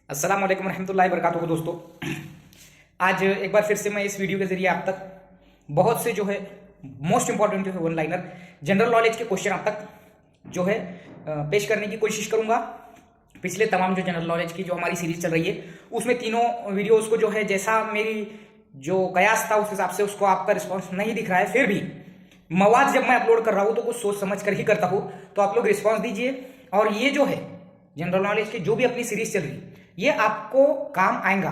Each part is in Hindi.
अस्सलाम वालेकुम रहमतुल्लाहि वबरकातुहू। दोस्तों, आज एक बार फिर से मैं इस वीडियो के जरिए आप तक बहुत से जो है मोस्ट इंपॉर्टेंट जो है वन लाइनर जनरल नॉलेज के क्वेश्चन आप तक जो है पेश करने की कोशिश करूंगा। पिछले तमाम जो जनरल नॉलेज की जो हमारी सीरीज चल रही है उसमें तीनों वीडियोस को जो है जैसा मेरी जो कयास था उस हिसाब से उसको आपका रिस्पॉन्स नहीं दिख रहा है, फिर भी मवाद जब मैं अपलोड कर रहा हूं तो कुछ सोच समझ कर ही करता हूं, तो आप लोग रिस्पॉन्स दीजिए। और ये जो है जनरल नॉलेज की जो भी अपनी सीरीज चल रही है ये आपको काम आएगा।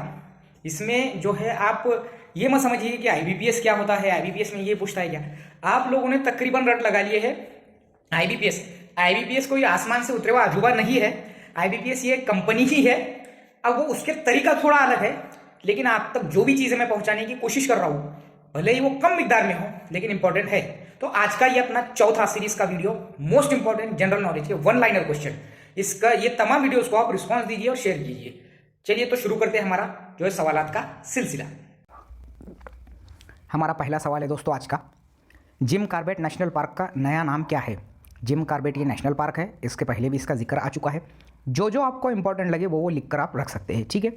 इसमें जो है आप ये मत समझिए कि आईबीपीएस क्या होता है, आईबीपीएस में ये पूछता है क्या। आप लोगों ने तकरीबन रट लगा लिए है। आईबीपीएस आईबीपीएस कोई आसमान से उतरे हुआ अजूबा नहीं है। आईबीपीएस ये कंपनी ही है। अब वो उसके तरीका थोड़ा अलग है, लेकिन आप तक जो भी चीजें मैं पहुंचाने की कोशिश कर रहा हूं भले ही वो कम मिकदार में हो लेकिन इंपॉर्टेंट है। तो आज का ये अपना चौथा सीरीज का video most important general knowledge के वन लाइनर क्वेश्चन, इसका ये तमाम वीडियोस को आप रिस्पांस दीजिए और शेयर कीजिए। चलिए तो शुरू करते हैं हमारा जो है सवालात का सिलसिला। हमारा पहला सवाल है दोस्तों आज का, जिम कॉर्बेट नेशनल पार्क का नया नाम क्या है। जिम कॉर्बेट ये नेशनल पार्क है, इसके पहले भी इसका जिक्र आ चुका है। जो आपको इंपॉर्टेंट लगे वो लिख कर आप रख सकते हैं, ठीक है।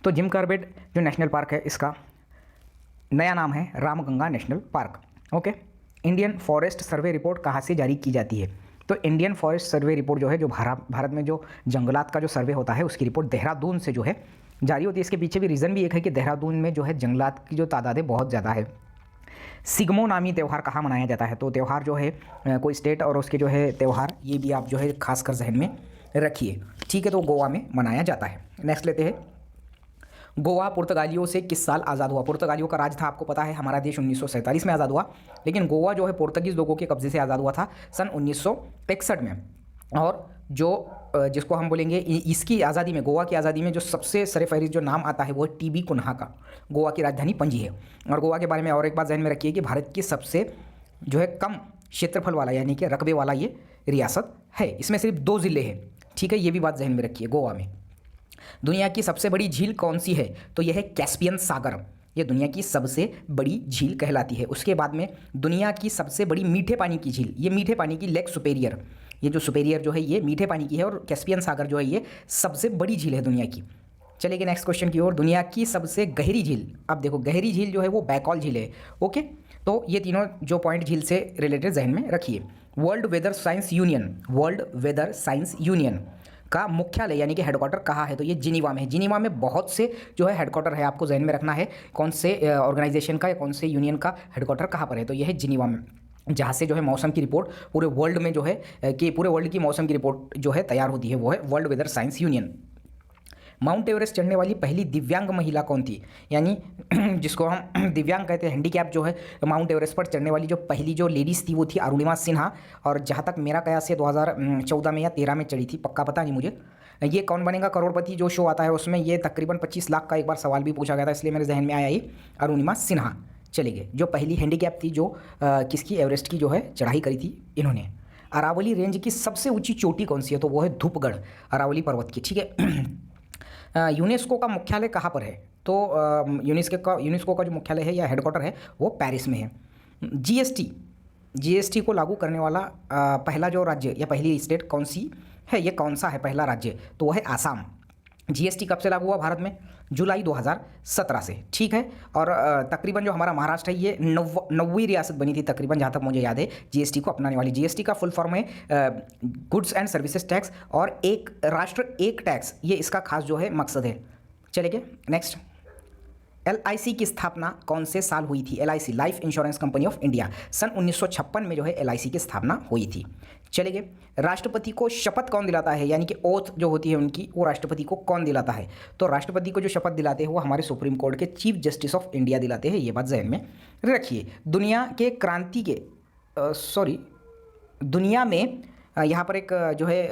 तो जिम कॉर्बेट जो नेशनल पार्क है इसका नया नाम है Ramganga national park. Okay. Indian forest survey report कहाँ से जारी की जाती है। तो इंडियन फॉरेस्ट सर्वे रिपोर्ट जो है जो भारत में जो जंगलात का जो सर्वे होता है उसकी रिपोर्ट देहरादून से जो है जारी होती है। इसके पीछे भी रीज़न भी एक है कि देहरादून में जो है जंगलात की जो तादाद है बहुत ज़्यादा है। सिग्मो नामी त्यौहार कहाँ मनाया जाता है। तो त्यौहार जो है कोई स्टेट और उसके जो है त्यौहार ये भी आप जो है खासकर जहन में रखिए, ठीक है। तो गोवा में मनाया जाता है। नेक्स्ट लेते हैं, गोवा पुर्तगालियों से किस साल आज़ाद हुआ। पुर्तगालियों का राज था, आपको पता है हमारा देश 1947 में आज़ाद हुआ, लेकिन गोवा जो है पुर्तगीज़ लोगों के कब्जे से आज़ाद हुआ था सन 1961 में। और जो जिसको हम बोलेंगे इसकी आज़ादी में, गोवा की आज़ादी में जो सबसे सरफहरिस्त जो नाम आता है वो है टीबी कुन्हा का। गोवा की राजधानी पणजी है। और गोवा के बारे में और एक बात जहन में रखिए कि भारत की सबसे जो है कम क्षेत्रफल वाला यानी कि रकबे वाला ये रियासत है। इसमें सिर्फ 2 ज़िले हैं, ठीक है, ये भी बात जहन में रखिए। गोवा में दुनिया की सबसे बड़ी झील कौन सी है। तो यह है कैस्पियन सागर, ये दुनिया की सबसे बड़ी झील कहलाती है। उसके बाद में दुनिया की सबसे बड़ी मीठे पानी की झील, ये मीठे पानी की लेक सुपेरियर, ये जो सुपेरियर जो है ये मीठे पानी की है। और कैस्पियन सागर जो है ये सबसे बड़ी झील है दुनिया की। चलेंगे नेक्स्ट क्वेश्चन की ओर। दुनिया की सबसे गहरी झील, अब देखो गहरी झील जो है वो बैकॉल झील है। ओके, तो ये तीनों जो पॉइंट झील से रिलेटेड जहन में रखिए। World weather science union, world weather science union का मुख्यालय यानी कि हेडक्वार्टर कहाँ है। तो ये जिनीवा में है। जिनीवा में बहुत से जो है हेडक्वार्टर है, आपको जहन में रखना है कौन से ऑर्गेनाइजेशन का या कौन से यूनियन का हेडक्वार्टर कहाँ पर है। तो यह है जिनीवा में, जहाँ से जो है मौसम की रिपोर्ट पूरे वर्ल्ड में जो है कि पूरे वर्ल्ड की मौसम की रिपोर्ट जो है तैयार होती है, वो है world weather science union. Mount Everest चढ़ने वाली पहली दिव्यांग महिला कौन थी, यानी जिसको हम दिव्यांग कहते हैं, हैंडीकैप जो है माउंट एवरेस्ट पर चढ़ने वाली जो पहली जो लेडीज़ थी वो थी अरुणिमा सिन्हा। और जहाँ तक मेरा कयास है 2014 में या 13 में चढ़ी थी, पक्का पता नहीं मुझे। ये कौन बनेगा करोड़पति जो शो आता है उसमें ये तकरीबन 25 लाख का एक बार सवाल भी पूछा गया था, इसलिए मेरे जहन में आया ये अरुणिमा सिन्हा। चलेंगे, जो पहली हैंडीकैप थी जो किसकी एवरेस्ट की जो है चढ़ाई करी थी इन्होंने। अरावली रेंज की सबसे ऊंची चोटी कौन सी है। तो वो है धूपगढ़ अरावली पर्वत की, ठीक है। यूनेस्को का मुख्यालय कहाँ पर है। तो यूनेस्को का जो मुख्यालय है या हेडक्वार्टर है वो पेरिस में है। जीएसटी को लागू करने वाला पहला जो राज्य या पहली स्टेट कौन सी है, ये कौन सा है पहला राज्य। तो वह है आसाम। जीएसटी कब से लागू हुआ भारत में, जुलाई 2017 से, ठीक है। और तकरीबन जो हमारा महाराष्ट्र है ये 9वीं रियासत बनी थी तकरीबन, जहाँ तक मुझे याद है जीएसटी को अपनाने वाली। जीएसटी का फुल फॉर्म है गुड्स एंड सर्विसेज टैक्स, और एक राष्ट्र एक टैक्स, ये इसका खास जो है मकसद है। चलेंगे नेक्स्ट, एलआईसी की स्थापना कौन से साल हुई थी। LIC life insurance company of India, सन 1956 में जो है एलआईसी की स्थापना हुई थी। चलेंगे, राष्ट्रपति को शपथ कौन दिलाता है, यानी कि ओथ जो होती है उनकी, वो राष्ट्रपति को कौन दिलाता है। तो राष्ट्रपति को जो शपथ दिलाते हैं वो हमारे सुप्रीम कोर्ट के चीफ जस्टिस ऑफ इंडिया दिलाते हैं, ये बात जहन में रखिए। दुनिया के क्रांति के दुनिया में यहाँ पर एक जो है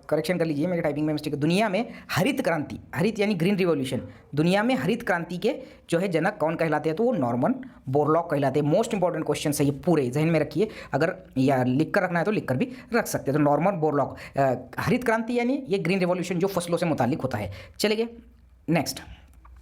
करेक्शन कर लीजिए, मेरे टाइपिंग में मिस्टेक है। दुनिया में हरित क्रांति, हरित यानी ग्रीन रिवॉल्यूशन, दुनिया में हरित क्रांति के जो है जनक कौन कहलाते हैं। तो वो नॉर्मन बोरलॉग कहलाते हैं। मोस्ट इंपॉर्टेंट क्वेश्चन है ये, पूरे जहन में रखिए। अगर या लिख कर रखना है तो लिख कर भी रख सकते हैं। तो नॉर्मन बोरलॉग, हरित क्रांति यानी ये ग्रीन रिवॉल्यूशन जो फसलों से मुतालिक होता है। चलेंगे नेक्स्ट,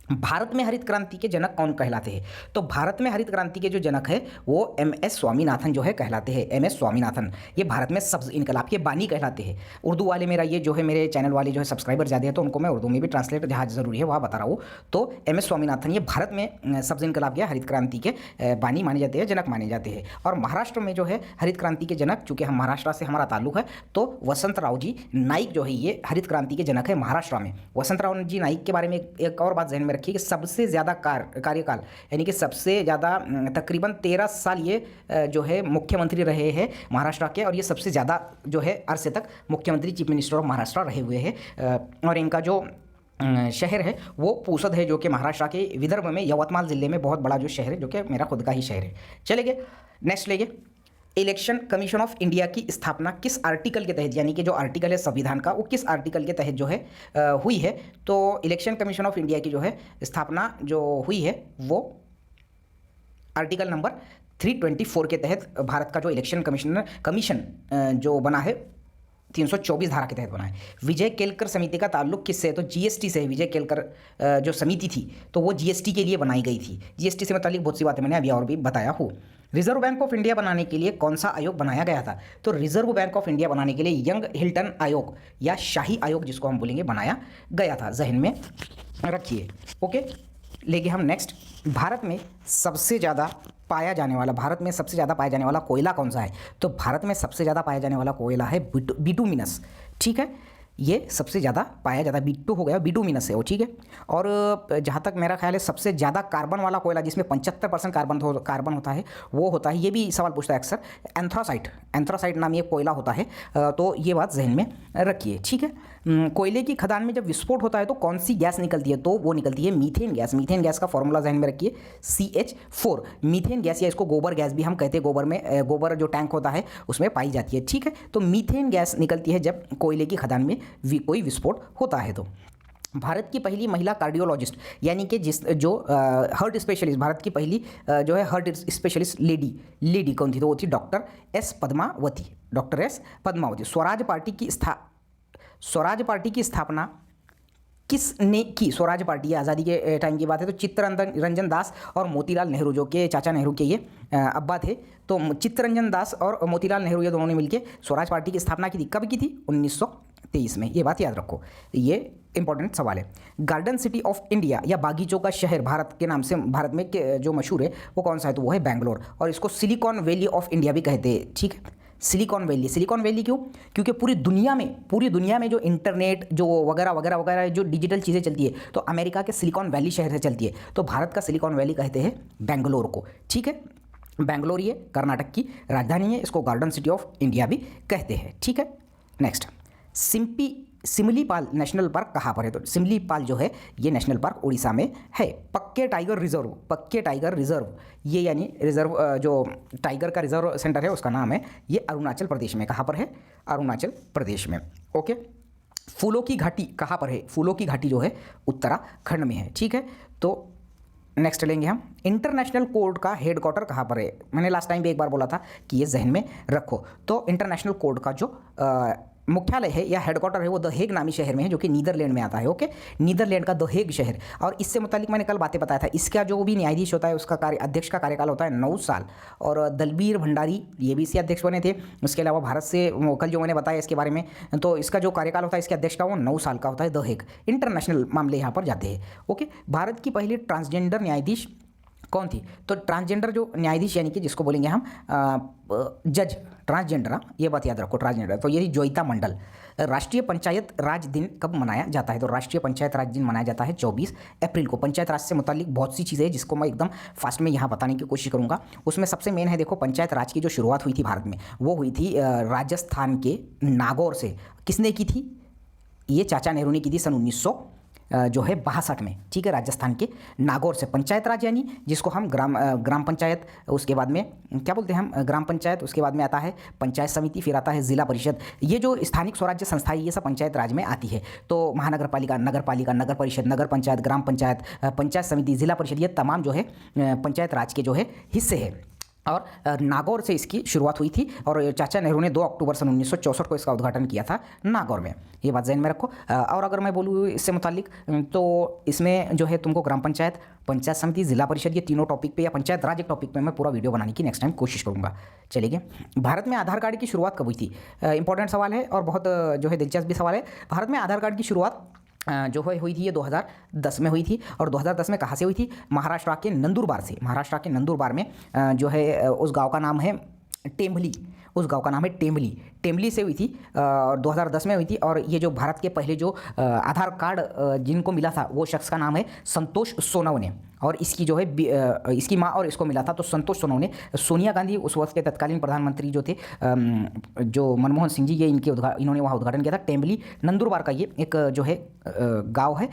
भारत में हरित क्रांति के जनक कौन कहलाते हैं? तो भारत में हरित क्रांति के जो जनक है वो MS स्वामीनाथन जो है कहलाते हैं। MS स्वामीनाथन ये भारत में सब्ज इनकलाब के बानी कहलाते हैं। उर्दू वाले मेरा ये जो है मेरे चैनल वाले जो है सब्सक्राइबर ज़्यादा है तो उनको मैं उर्दू में भी ट्रांसलेट जहाँ ज़रूरी है वहाँ बता रहा हूँ। तो MS स्वामीनाथन ये भारत में सब्ज इनकलाब के हरित क्रांति के बानी माने जाते हैं, जनक माने जाते हैं। और महाराष्ट्र में जो है हरित क्रांति के जनक, चूँकि हम महाराष्ट्र से हमारा ताल्लुक है, तो वसंतराव जी नाईक जो है ये हरित क्रांति के जनक है महाराष्ट्र में। वसंतराव जी नाईक के बारे में एक और बात जहन में रखिए कि सबसे ज़्यादा कार्यकाल यानी कि सबसे ज़्यादा तकरीबन 13 साल ये जो है मुख्यमंत्री रहे हैं महाराष्ट्र के, और ये सबसे ज़्यादा जो है अरसे तक मुख्यमंत्री चीफ मिनिस्टर ऑफ महाराष्ट्र रहे हुए हैं। और इनका जो शहर है वो पूसद है जो कि महाराष्ट्र के विदर्भ में यवतमाल ज़िले में बहुत बड़ा जो शहर है, जो कि मेरा खुद का ही शहर है। चलेंगे नेक्स्ट लेंगे, इलेक्शन कमीशन ऑफ इंडिया की स्थापना किस आर्टिकल के तहत, यानी कि जो आर्टिकल है संविधान का वो किस आर्टिकल के तहत जो है हुई है? तो इलेक्शन कमीशन ऑफ इंडिया की जो है स्थापना जो हुई है वो आर्टिकल नंबर 324 के तहत भारत का जो इलेक्शन कमीशन जो बना है 324 धारा के तहत बना है। विजय केलकर समिति का ताल्लुक किससे है? तो जीएसटी से है। विजय केलकर जो समिति थी तो वो जीएसटी के लिए बनाई गई थी। जीएसटी से मुतालिक बहुत सी बातें मैंने अभी और भी बताया हूँ। रिजर्व बैंक ऑफ इंडिया बनाने के लिए कौन सा आयोग बनाया गया था? तो रिजर्व बैंक ऑफ इंडिया बनाने के लिए यंग हिल्टन आयोग या शाही आयोग जिसको हम बोलेंगे बनाया गया था, जहन में रखिए। ओके, लेके हम नेक्स्ट, भारत में सबसे ज़्यादा पाया जाने वाला कोयला कौन सा है? तो भारत में सबसे ज़्यादा पाया जाने वाला कोयला है बिटुमिनस। ठीक है, ये सबसे ज़्यादा पाया जाता है, बिट्टू हो गया, बिटुमिनस है वो। ठीक है, और जहाँ तक मेरा ख्याल है सबसे ज़्यादा कार्बन वाला कोयला जिसमें 75% कार्बन होता है वो होता है, ये भी सवाल पूछता है अक्सर, एंथ्रासाइट नाम ये कोयला होता है। तो ये बात जहन में रखिए। ठीक है, कोयले की खदान में जब विस्फोट होता है तो कौन सी गैस निकलती है? तो वो निकलती है मीथेन गैस। मीथेन गैस का फॉर्मूला जहन में रखिए, CH4। मीथेन गैस या इसको गोबर गैस भी हम कहते हैं, गोबर जो टैंक होता है उसमें पाई जाती है। ठीक है, तो मीथेन गैस निकलती है जब कोयले की खदान में कोई विस्फोट होता है। तो भारत की पहली महिला कार्डियोलॉजिस्ट यानी कि जो हार्ट स्पेशलिस्ट, भारत की पहली जो है हार्ट स्पेशलिस्ट लेडी कौन थी? तो वो थी doctor S Padmavati. Swaraj party की स्थापना किसने की? स्वराज पार्टी आज़ादी के टाइम की बात है। तो चित्तरंजन दास और मोतीलाल नेहरू जो कि चाचा नेहरू के ये अब्बा थे, तो चित्तरंजन दास और मोतीलाल नेहरू ये दोनों ने मिलकर स्वराज पार्टी की स्थापना की थी। कब की थी? 1923 में। ये बात याद रखो, ये इंपॉर्टेंट सवाल है। गार्डन सिटी ऑफ इंडिया या बागीचों का शहर भारत के नाम से भारत में जो मशहूर है वो कौन सा है? तो वो है बेंगलोर, और इसको सिलिकॉन वैली ऑफ इंडिया भी कहते हैं। ठीक है, सिलिकॉन वैली क्यों? क्योंकि पूरी दुनिया में जो इंटरनेट जो वगैरह जो डिजिटल चीज़ें चलती है तो अमेरिका के सिलिकॉन वैली शहर से चलती है, तो भारत का सिलिकॉन वैली कहते हैं बेंगलोर को। ठीक है, बेंगलोर ये कर्नाटक की राजधानी है, इसको गार्डन सिटी ऑफ इंडिया भी कहते हैं। ठीक है, नेक्स्ट, सिमलीपाल नेशनल पार्क कहाँ पर है? तो सिमलीपाल जो है ये नेशनल पार्क उड़ीसा में है। पक्के टाइगर रिजर्व ये यानी रिजर्व जो टाइगर का रिजर्व सेंटर है उसका नाम है ये अरुणाचल प्रदेश में। कहाँ पर है? अरुणाचल प्रदेश में। ओके, फूलों की घाटी कहाँ पर है? फूलों की घाटी जो है उत्तराखंड में है। ठीक है, तो नेक्स्ट लेंगे हम, इंटरनेशनल कोर्ट का हेडक्वार्टर कहाँ पर है? मैंने लास्ट टाइम भी एक बार बोला था कि ये जहन में रखो। तो इंटरनेशनल कोर्ट का जो मुख्यालय है या हेडक्वार्टर है वो द हेग नामी शहर में है, जो कि नीदरलैंड में आता है। ओके, नीदरलैंड का द हेग शहर। और इससे मुतालिक मैंने कल बातें बताया था, इसका जो भी न्यायाधीश होता है उसका अध्यक्ष का कार्यकाल होता है 9 साल, और दलबीर भंडारी ये भी इसके अध्यक्ष बने थे। उसके अलावा भारत से कल जो मैंने बताया इसके बारे में, तो इसका जो कार्यकाल होता है इसके अध्यक्ष का वो 9 साल का होता है। द हेग इंटरनेशनल मामले यहाँ पर जाते हैं। ओके, भारत की पहली ट्रांसजेंडर न्यायाधीश कौन थी? तो ट्रांसजेंडर जो न्यायाधीश यानी कि जिसको बोलेंगे हम जज ट्रांसजेंडर, ये बात याद रखो ट्रांसजेंडर, तो यही जोईता मंडल। राष्ट्रीय पंचायत राज दिन कब मनाया जाता है? तो राष्ट्रीय पंचायत राज दिन मनाया जाता है 24 अप्रैल को। पंचायत राज से मुतालिक बहुत सी चीज़ें हैं जिसको मैं एकदम फास्ट में यहाँ बताने की कोशिश करूँगा। उसमें सबसे मेन है, देखो, पंचायत राज की जो शुरुआत हुई थी भारत में वो हुई थी राजस्थान के नागौर से। किसने की थी? ये चाचा नेहरू ने की थी सन 1962 में। ठीक है, राजस्थान के नागौर से पंचायत राज यानी जिसको हम ग्राम पंचायत, उसके बाद में क्या बोलते हैं हम ग्राम पंचायत, उसके बाद में आता है पंचायत समिति, फिर आता है जिला परिषद। ये जो स्थानिक स्वराज्य संस्थाएं ये सब पंचायत राज में आती है। तो महानगर पालिका, नगर परिषद, नगर पंचायत, ग्राम पंचायत, पंचायत समिति, जिला परिषद, ये तमाम जो है पंचायत राज के जो है हिस्से है। और नागौर से इसकी शुरुआत हुई थी और चाचा नेहरू ने 2 अक्टूबर सन 1964 को इसका उद्घाटन किया था नागौर में। ये बात ज़हन में रखो। और अगर मैं बोलूँ इससे मुतालिक तो इसमें जो है तुमको ग्राम पंचायत, पंचायत समिति, जिला परिषद, ये तीनों टॉपिक पे या पंचायत राज एक टॉपिक पे मैं पूरा वीडियो बनाने की नेक्स्ट टाइम कोशिश करूँगा। चलिए, भारत में आधार कार्ड की शुरुआत कब हुई थी? इंपॉर्टेंट सवाल है और बहुत जो है दिलचस्प भी सवाल है। भारत में आधार कार्ड की शुरुआत जो है हुई थी ये 2010 में हुई थी। और 2010 में कहाँ से हुई थी? महाराष्ट्र के नंदुरबार से। महाराष्ट्र के नंदुरबार में जो है उस गांव का नाम है टेम्बली, उस गांव का नाम है टेम्बली, टेम्बली से हुई थी और 2010 में हुई थी। और ये जो भारत के पहले जो आधार कार्ड जिनको मिला था वो शख्स का नाम है संतोष सोनवने। और इसकी जो है इसकी माँ और इसको मिला था। तो संतोष सोनवने, सोनिया गांधी उस वक्त के तत्कालीन प्रधानमंत्री जो थे जो मनमोहन सिंह जी, ये इन्होंने वहाँ उद्घाटन किया था। टेम्बली नंदुरबार का ये एक जो है गाँव है।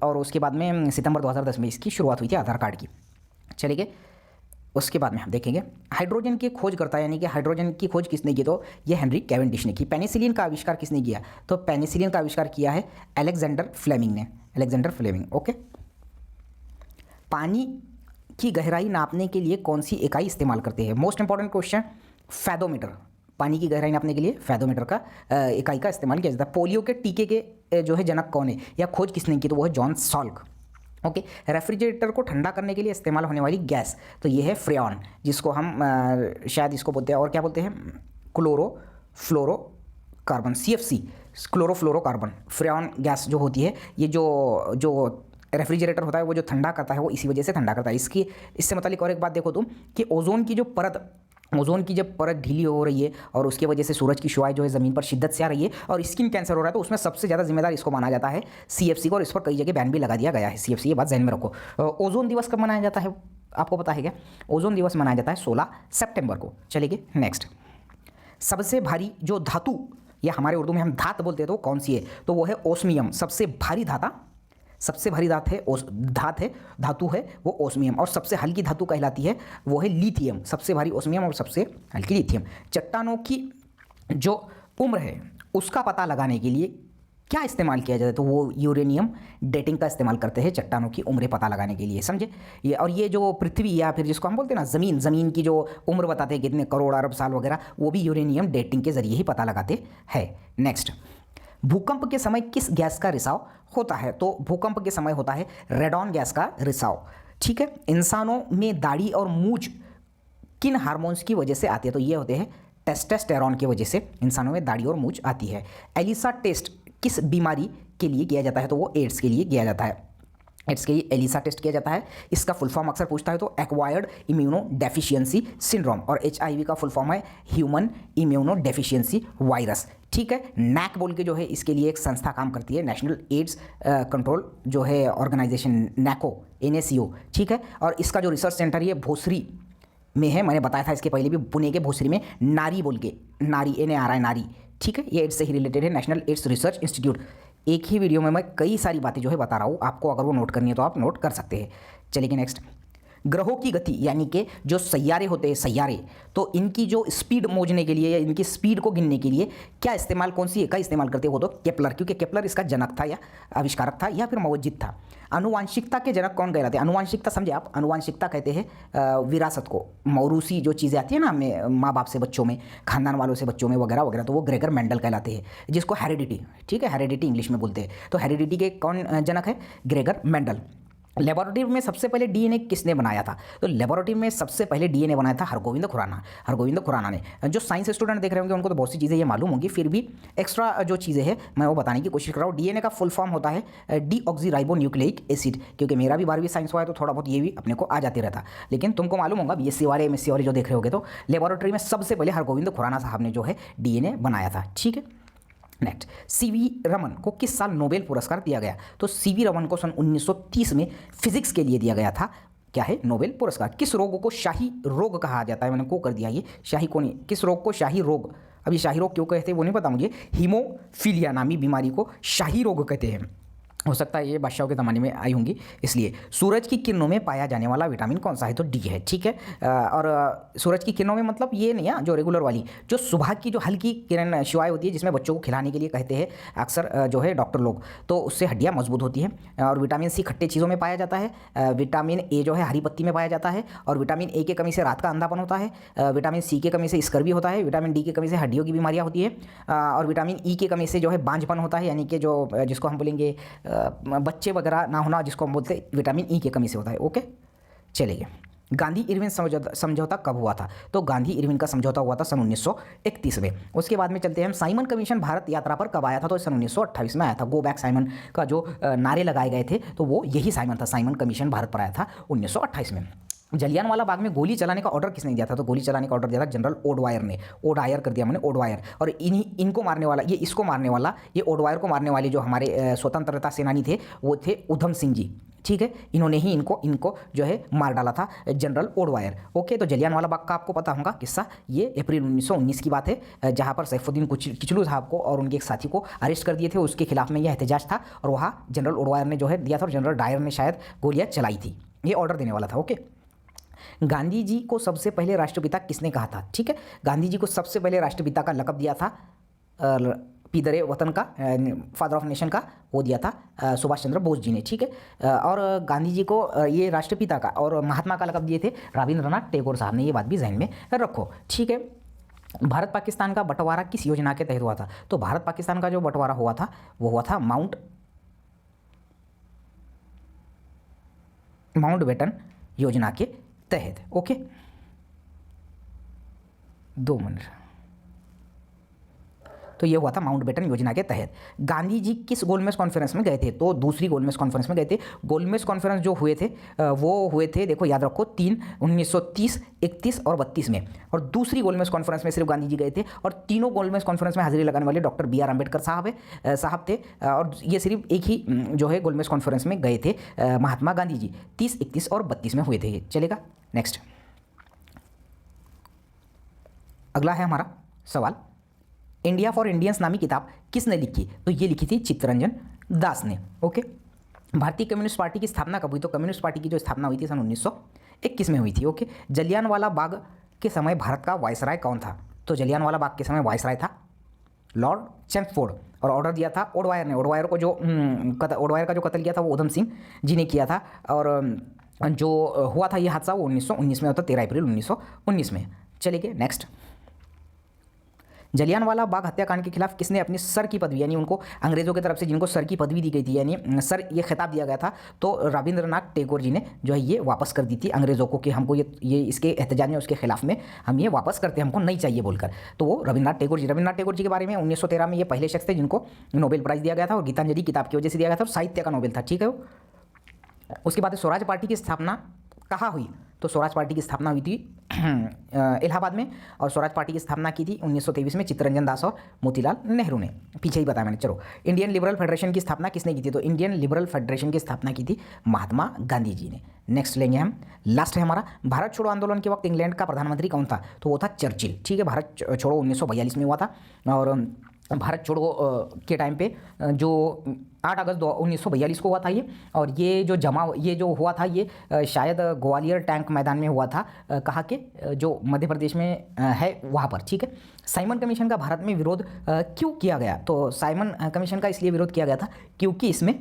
और उसके बाद में सितंबर 2010 में इसकी शुरुआत हुई थी आधार कार्ड की। चलिए, उसके बाद में हम देखेंगे हाइड्रोजन की खोज करता है, यानी कि हाइड्रोजन की खोज किसने की? तो ये हेनरी कैवेंडिश ने की। पेनिसिलिन का आविष्कार किसने किया? तो पेनिसिलिन का आविष्कार किया है अलेक्जेंडर फ्लेमिंग ने, अलेक्जेंडर फ्लेमिंग। ओके। पानी की गहराई नापने के लिए कौन सी इकाई इस्तेमाल करते हैं? Most important question, fathometer. पानी की गहराई नापने के लिए फैदोमीटर का इकाई का इस्तेमाल किया जाता है। पोलियो के टीके के जो है जनक कौन है या खोज किसने की? तो वो है जॉन सॉल्क। ओके। रेफ्रिजरेटर को ठंडा करने के लिए इस्तेमाल होने वाली गैस, तो ये है फ्रेऑन, जिसको हम शायद इसको बोलते हैं और क्या बोलते हैं, क्लोरोफ्लोरोकार्बन, CFC, क्लोरोफ्लोरोकार्बन। फ्रेऑन गैस जो होती है, ये जो रेफ्रिजरेटर होता है वो जो ठंडा करता है वो इसी वजह से ठंडा करता है। इससे मतलब और एक बात देखो तुम कि ओजोन की जो परत, ओजोन की जब परत ढीली हो रही है और उसकी वजह से सूरज की शुआएं जो है ज़मीन पर शिद्दत से आ रही है और स्किन कैंसर हो रहा है, तो उसमें सबसे ज़्यादा जिम्मेदार इसको माना जाता है CFC को। और इस पर कई जगह बैन भी लगा दिया गया है CFC, ये बात ध्यान में रखो। ओजोन दिवस कब मनाया जाता है आपको पता है क्या? ओजोन दिवस मनाया जाता है 16 सितंबर को। चलिए नेक्स्ट, सबसे भारी जो धातु या हमारे उर्दू में हम धात बोलते हैं तो कौन सी है? तो वो है ओस्मियम। सबसे भारी धातु है वो ओस्मियम। और सबसे हल्की धातु कहलाती है वो है लिथियम। सबसे भारी ओस्मियम और सबसे हल्की लिथियम। चट्टानों की जो उम्र है उसका पता लगाने के लिए क्या इस्तेमाल किया जाता है? तो वो यूरेनियम डेटिंग का इस्तेमाल करते हैं चट्टानों की उम्र पता लगाने के लिए, समझे? ये और ये जो पृथ्वी या फिर जिसको हम बोलते हैं ना ज़मीन की जो उम्र बताते हैं कितने करोड़ अरब साल वगैरह, वो भी यूरेनियम डेटिंग के जरिए ही पता लगाते हैं। नेक्स्ट, भूकंप के समय किस गैस का रिसाव होता है? तो भूकंप के समय होता है रेडॉन गैस का रिसाव। ठीक है। इंसानों में दाढ़ी और मूंछ किन हार्मोन्स की वजह से आती है? तो ये होते हैं टेस्टोस्टेरोन की वजह से इंसानों में दाढ़ी और मूंछ आती है। एलिसा टेस्ट किस बीमारी के लिए किया जाता है? तो वो एड्स के लिए किया जाता है। एड्स के लिए एलिसा टेस्ट किया जाता है। इसका फुल फॉर्म अक्सर पूछता है तो एक्वायर्ड इम्यूनो डेफिशिएंसी सिंड्रोम। और HIV का फुल फॉर्म है ह्यूमन इम्यूनो डेफिशिएंसी वायरस। ठीक है। NAC बोल के जो है इसके लिए एक संस्था काम करती है, नेशनल एड्स कंट्रोल जो है ऑर्गेनाइजेशन, NACO। ठीक है। और इसका जो रिसर्च सेंटर ये भोसरी में है, मैंने बताया था इसके पहले भी, पुणे के भोसरी में, नारी बोल के, नारी NARI नारी। ठीक है। ये एड्स से ही रिलेटेड है, नेशनल एड्स रिसर्च इंस्टीट्यूट। एक ही वीडियो में मैं कई सारी बातें जो है बता रहा हूँ आपको, अगर वो नोट करनी है तो आप नोट कर सकते हैं। चलिए नेक्स्ट, ग्रहों की गति यानी कि जो सैयारे होते हैं, सैयारे, तो इनकी जो स्पीड मोजने के लिए या इनकी स्पीड को गिनने के लिए क्या इस्तेमाल, कौन सी इकाई इस्तेमाल करते हो? तो केपलर, क्योंकि केपलर इसका जनक था या आविष्कारक था या फिर मौजिद था। अनुवांशिकता के जनक कौन कहलाते हैं? अनुवांशिकता समझे आप? अनुवांशिकता कहते हैं विरासत को, मौरूसी जो चीज़ें आती है ना माँ बाप से बच्चों में, खानदान वालों से बच्चों में वगैरह वगैरह, तो वो ग्रेगर मेंडल कहलाते हैं, जिसको हेरिडिटी, ठीक है, हेरिडिटी इंग्लिश में बोलते हैं। तो हेरिडिटी के कौन जनक है? Gregor Mendel. लेबोरेटरी में सबसे पहले DNA किसने बनाया था? तो लेबोरेटरी में सबसे पहले DNA बनाया था हरगोविंद खुराना ने। जो साइंस स्टूडेंट देख रहे होंगे उनको तो बहुत सी चीज़ें ये मालूम होंगी, फिर भी एक्स्ट्रा जो चीज़ें हैं मैं वो बताने की कोशिश कर रहा हूँ। DNA का फुल फॉर्म होता है डीऑक्सीराइबोन्यूक्लिक एसिड, क्योंकि मेरा भी 12वीं साइंस हुआ है तो थोड़ा बहुत ये भी अपने को आ जाते रहता, लेकिन तुमको मालूम होगा BSc वाले MSc वाले जो देख रहे होगे, तो लेबोरेटरी में सबसे पहले हरगोविंद खुराना साहब ने जो है DNA बनाया था। ठीक है। नेक्स्ट, CV रमन को किस साल नोबेल पुरस्कार दिया गया? तो CV रमन को सन 1930 में फिजिक्स के लिए दिया गया था। क्या है? नोबेल पुरस्कार। किस रोग को शाही रोग कहा जाता है? मैंने को कर दिया, ये शाही को नहीं, किस रोग को शाही रोग, अब ये शाही रोग क्यों कहते हैं वो नहीं पता मुझे। हीमोफीलिया नामी बीमारी को शाही रोग कहते हैं। हो सकता है ये बादशाहों के ज़माने में आई होंगी इसलिए। सूरज की किरणों में पाया जाने वाला विटामिन कौन सा है, तो डी है, ठीक है। और सूरज की किरणों में मतलब ये नहीं है जो रेगुलर वाली, जो सुबह की जो हल्की किरण शिवाय होती है जिसमें बच्चों को खिलाने के लिए कहते हैं अक्सर जो है डॉक्टर लोग, तो उससे हड्डियाँ मजबूत होती हैं। और विटामिन सी खट्टे चीज़ों में पाया जाता है। विटामिन ए जो है हरी पत्ती में पाया जाता है। और विटामिन ए की कमी से रात का अंधापन होता है। विटामिन सी की कमी से स्कर्वी होता है। विटामिन डी की कमी से हड्डियों की बीमारियाँ होती है। और विटामिन ई की कमी से जो है बांझपन होता है, यानी कि जो जिसको हम बोलेंगे बच्चे वगैरह ना होना, जिसको हम बोलते हैं विटामिन ई की कमी से होता है। ओके, चलिए। गांधी इरविन समझौता कब हुआ था, तो गांधी इरविन का समझौता हुआ था सन 1931 में। उसके बाद में चलते हैं हम, साइमन कमीशन भारत यात्रा पर कब आया था, तो सन 1928 में आया था। गो बैक साइमन का जो नारे लगाए गए थे तो वो यही साइमन था। साइमन कमीशन भारत पर आया था 1928 में। जलियांवाला बाग में गोली चलाने का ऑर्डर किसने दिया था, तो गोली चलाने का ऑर्डर दिया था जनरल ओडवायर ने। ओडायर कर दिया मैंने, ओडवायर। और इनको मारने वाला, ये इसको मारने वाला, ये ओडवायर को मारने वाले जो हमारे स्वतंत्रता सेनानी थे वो थे उधम सिंह जी, ठीक है। इन्होंने ही इनको जो है मार डाला था, जनरल ओडवायर। ओके, तो जलियांवाला बाग का आपको पता होगा किस्सा, ये अप्रैल 1919 की बात है, जहाँ पर सैफुद्दीन किचलू साहब को और उनके एक साथी को अरेस्ट कर दिए थे। उसके खिलाफ में यह एहतजाज था और वहाँ जनरल ओडवायर ने जो है दिया था और जनरल डायर ने शायद गोलियाँ चलाई थी। ये ऑर्डर देने वाला था। ओके, गांधी जी को सबसे पहले राष्ट्रपिता किसने कहा था, ठीक है। गांधी जी को सबसे पहले राष्ट्रपिता का लक़ब दिया था, पीदरे वतन का, फादर ऑफ नेशन का, वो दिया था सुभाष चंद्र बोस जी ने, ठीक है। और गांधी जी को ये राष्ट्रपिता का और महात्मा का लक़ब दिए थे रविंद्रनाथ टैगोर साहब ने। ये बात भी जहन में रखो, ठीक है। भारत पाकिस्तान का बंटवारा किस योजना के तहत हुआ था, तो भारत पाकिस्तान का जो बंटवारा हुआ था वो हुआ था माउंटबेटन योजना के तहत। Okay, 2 minute. तो ये हुआ था माउंटबेटन योजना के तहत। गांधी जी किस गोलमेज कॉन्फ्रेंस में गए थे, तो दूसरी गोलमेज कॉन्फ्रेंस में गए थे। गोलमेज कॉन्फ्रेंस जो हुए थे वो हुए थे, देखो याद रखो, 3 1930, 31 और 32 में। और दूसरी गोलमेज कॉन्फ्रेंस में सिर्फ गांधी जी गए थे। और तीनों गोलमेज कॉन्फ्रेंस में हाजिरी लगाने वाले डॉक्टर बी आर अम्बेडकर साहब थे। और ये सिर्फ एक ही जो है गोलमेज कॉन्फ्रेंस में गए थे महात्मा गांधी जी। 30, 31 और 32 में हुए थे ये। चलेगा, नेक्स्ट। अगला है हमारा सवाल, इंडिया फॉर इंडियंस नामी किताब किसने लिखी, तो ये लिखी थी चित्तरंजन दास ने। ओके, भारतीय कम्युनिस्ट पार्टी की स्थापना कब हुई, तो कम्युनिस्ट पार्टी की जो स्थापना हुई थी सन 1921 में हुई थी। ओके, जलियांवाला बाग के समय भारत का वायसराय कौन था, तो जलियांवाला बाग के समय वायसराय था लॉर्ड चैम्पफोर्ड। और ऑर्डर दिया था ओडवायर ने। ओडवायर को जो ओडवायर का जो कत्ल किया था वो उधम सिंह जी ने किया था। और जो हुआ था ये हादसा वो 1919 में होता, 13 अप्रैल 1919 में। चलिए नेक्स्ट। जलियांवाला बाग हत्याकांड के खिलाफ किसने अपनी सर की पदवी, यानी उनको अंग्रेजों की तरफ से जिनको सर की पदवी दी गई थी, यानी सर ये खिताब दिया गया था, तो रविंद्रनाथ टैगोर जी ने जो है ये वापस कर दी थी अंग्रेजों को कि हमको ये इसके एहतजाज में उसके खिलाफ में हम ये वापस करते हैं, हमको नहीं चाहिए बोलकर। तो वो रविंद्रनाथ टैगोर जी के बारे में 1913 में ये पहले शख्स थे जिनको नोबेल प्राइज़ दिया गया था और गीतांजलि किताब की वजह से दिया गया था और साहित्य का नोबेल था, ठीक है। उसके बाद स्वराज पार्टी की स्थापना कहाँ हुई, तो स्वराज पार्टी की स्थापना हुई थी इलाहाबाद में। और स्वराज पार्टी की स्थापना की थी 1923 में चित्तरंजन दास और मोतीलाल नेहरू ने, पीछे ही बताया मैंने। चलो, इंडियन लिबरल फेडरेशन की स्थापना किसने की थी, तो इंडियन लिबरल फेडरेशन की स्थापना की थी महात्मा गांधी जी ने। नेक्स्ट लेंगे हम, लास्ट है हमारा, भारत छोड़ो आंदोलन के वक्त इंग्लैंड का प्रधानमंत्री कौन था, तो वो था चर्चिल, ठीक है। भारत छोड़ो 1942 में हुआ था। और भारत छोड़ो के टाइम पे जो 8 अगस्त 1942 को हुआ था ये। और ये जो हुआ था ये शायद ग्वालियर टैंक मैदान में हुआ था, कहाँ के, जो मध्य प्रदेश में है वहाँ पर, ठीक है। साइमन कमीशन का भारत में विरोध क्यों किया गया, तो साइमन कमीशन का इसलिए विरोध किया गया था क्योंकि इसमें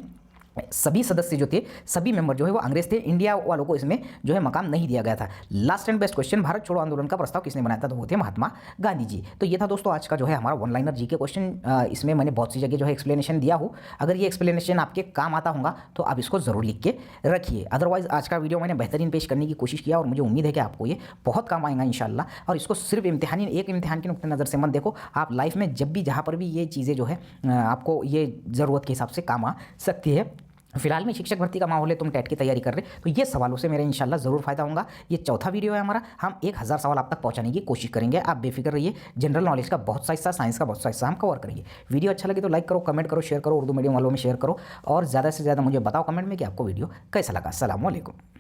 सभी सदस्य जो थे, सभी मेंबर जो है वो अंग्रेज थे, इंडिया वालों को इसमें जो है मकाम नहीं दिया गया था। Last and best question, Bharat छोड़ो आंदोलन का प्रस्ताव किसने बनाया था, तो वो थे महात्मा गांधी जी। तो ये था दोस्तों आज का जो है हमारा वन लाइनर जी के क्वेश्चन। इसमें मैंने बहुत सी जगह जो है एक्सप्लेनेशन दिया हो, अगर ये एक्सप्लेनेशन आपके काम आता होगा तो आप इसको ज़रूर लिख के रखिए। अदरवाइज आज का वीडियो मैंने बेहतरीन पेश करने की कोशिश किया और मुझे उम्मीद है कि आपको ये बहुत काम आएगा इंशाल्लाह। और इसको सिर्फ एक इम्तिहान के नुक्ते नज़र से मत देखो, आप लाइफ में जब भी जहाँ पर भी ये चीज़ें जो है आपको ये ज़रूरत के हिसाब से काम आ सकती है। फिलहाल में शिक्षक भर्ती का माहौल है, तुम टेट की तैयारी कर रहे, तो ये सवालों से मेरा इंशाल्लाह ज़रूर फायदा होगा। ये चौथा वीडियो है हमारा, हम 1000 सवाल आप तक पहुंचाने की कोशिश करेंगे, आप बेफिक्र रहिए। जनरल नॉलेज का बहुत सा हिस्सा, साइंस का बहुत सा हिस्सा हम कवर करेंगे। वीडियो अच्छा लगे तो लाइक करो, कमेंट करो, शेयर करो, उर्दू मीडियम वालों में शेयर करो और ज़्यादा से ज़्यादा मुझे बताओ कमेंट में कि आपको वीडियो कैसा लगा। अस्सलाम वालेकुम।